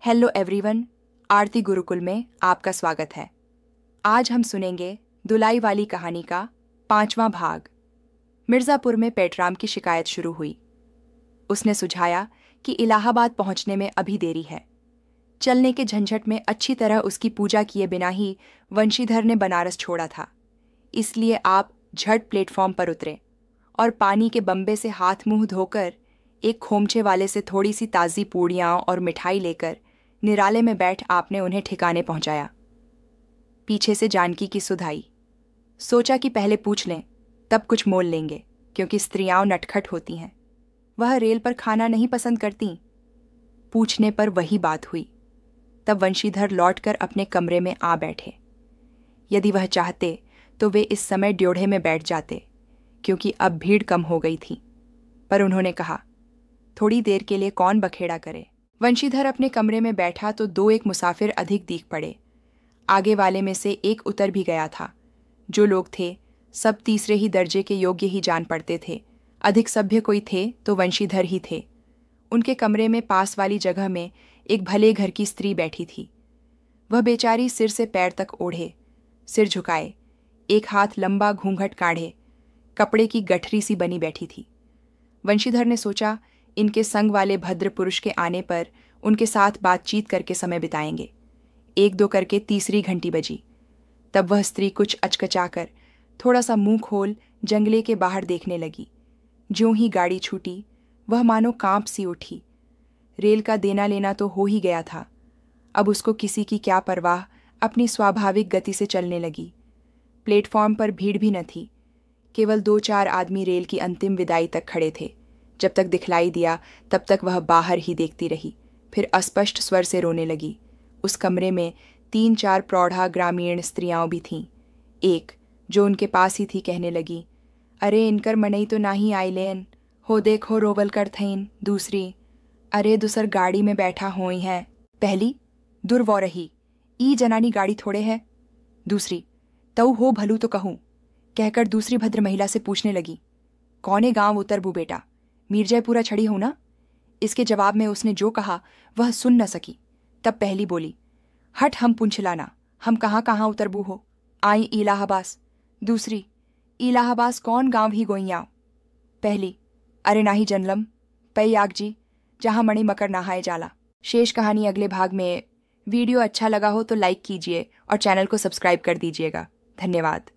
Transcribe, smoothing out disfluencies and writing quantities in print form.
Hello everyone, आरती गुरुकुल में आपका स्वागत है। आज हम सुनेंगे दुलाई वाली कहानी का 5वां भाग। मिर्ज़ापुर में पेटराम की शिकायत शुरू हुई। उसने सुझाया कि इलाहाबाद पहुंचने में अभी देरी है। चलने के झंझट में अच्छी तरह उसकी पूजा किए बिना ही वंशीधर ने बनारस छोड़ा था। इसलिए आप झट प्लेटफॉर्म पर उतरे और पानी के बम्बे से हाथ मुंह धोकर एक खोमचे वाले से थोड़ी सी ताज़ी पूड़ियाँ और मिठाई लेकर निराले में बैठ आपने उन्हें ठिकाने पहुंचाया। पीछे से जानकी की सुध आई। सोचा कि पहले पूछ लें, तब कुछ मोल लेंगे, क्योंकि स्त्रियां नटखट होती हैं। वह रेल पर खाना नहीं पसंद करती। पूछने पर वही बात हुई। तब वंशीधर लौटकर अपने कमरे में आ बैठे। यदि वह चाहते तो वे इस समय ड्योढ़े में बैठ जाते, क्योंकि अब भीड़ कम हो गई थी। पर उन्होंने कहा, थोड़ी देर के लिए कौन बखेड़ा करे। वंशीधर अपने कमरे में बैठा तो दो एक मुसाफिर अधिक दिख पड़े। आगे वाले में से एक उतर भी गया था। जो लोग थे सब तीसरे ही दर्जे के योग्य ही जान पड़ते थे। अधिक सभ्य कोई थे तो वंशीधर ही थे। उनके कमरे में पास वाली जगह में एक भले घर की स्त्री बैठी थी। वह बेचारी सिर से पैर तक ओढ़े, सिर झुकाए, एक हाथ लंबा घूंघट काढ़े, कपड़े की गठरी सी बनी बैठी थी। वंशीधर ने सोचा, इनके संग वाले भद्र पुरुष के आने पर उनके साथ बातचीत करके समय बिताएंगे। एक दो करके तीसरी घंटी बजी। तब वह स्त्री कुछ अचकचाकर थोड़ा सा मुंह खोल जंगले के बाहर देखने लगी। ज्यों ही गाड़ी छूटी, वह मानो कांप सी उठी। रेल का देना लेना तो हो ही गया था। अब उसको किसी की क्या परवाह, अपनी स्वाभाविक गति से चलने लगी। प्लेटफॉर्म पर भीड़ भी न थी। केवल 2-4 आदमी रेल की अंतिम विदाई तक खड़े थे। जब तक दिखलाई दिया तब तक वह बाहर ही देखती रही। फिर अस्पष्ट स्वर से रोने लगी। उस कमरे में 3-4 प्रौढ़ा ग्रामीण स्त्रियाँ भी थीं। एक, जो उनके पास ही थी, कहने लगी, अरे इनकर मनई तो नाही आइलेन, हो देखो रोवल कर थईन। दूसरी, अरे दूसर गाड़ी में बैठा होई हैं। पहली, दुर्वौ रही, ई जनानी गाड़ी थोड़े है। दूसरी, तऊ हो भलू तो कहूँ, कहकर दूसरी भद्र महिला से पूछने लगी, कौने गांव उतरबू बेटा, मीरजयपुरा छड़ी हो ना। इसके जवाब में उसने जो कहा वह सुन न सकी। तब पहली बोली, हट हम पुंछलाना, हम कहाँ कहाँ उतरबू हो, आई इलाहाबास। दूसरी, इलाहाबास कौन गांव ही गोइयाँ। पहली, अरे नाही जनलम, पई आग जी, जहाँ मणि मकर नहाए जाला। शेष कहानी अगले भाग में। वीडियो अच्छा लगा हो तो लाइक कीजिए और चैनल को सब्सक्राइब कर दीजिएगा। धन्यवाद।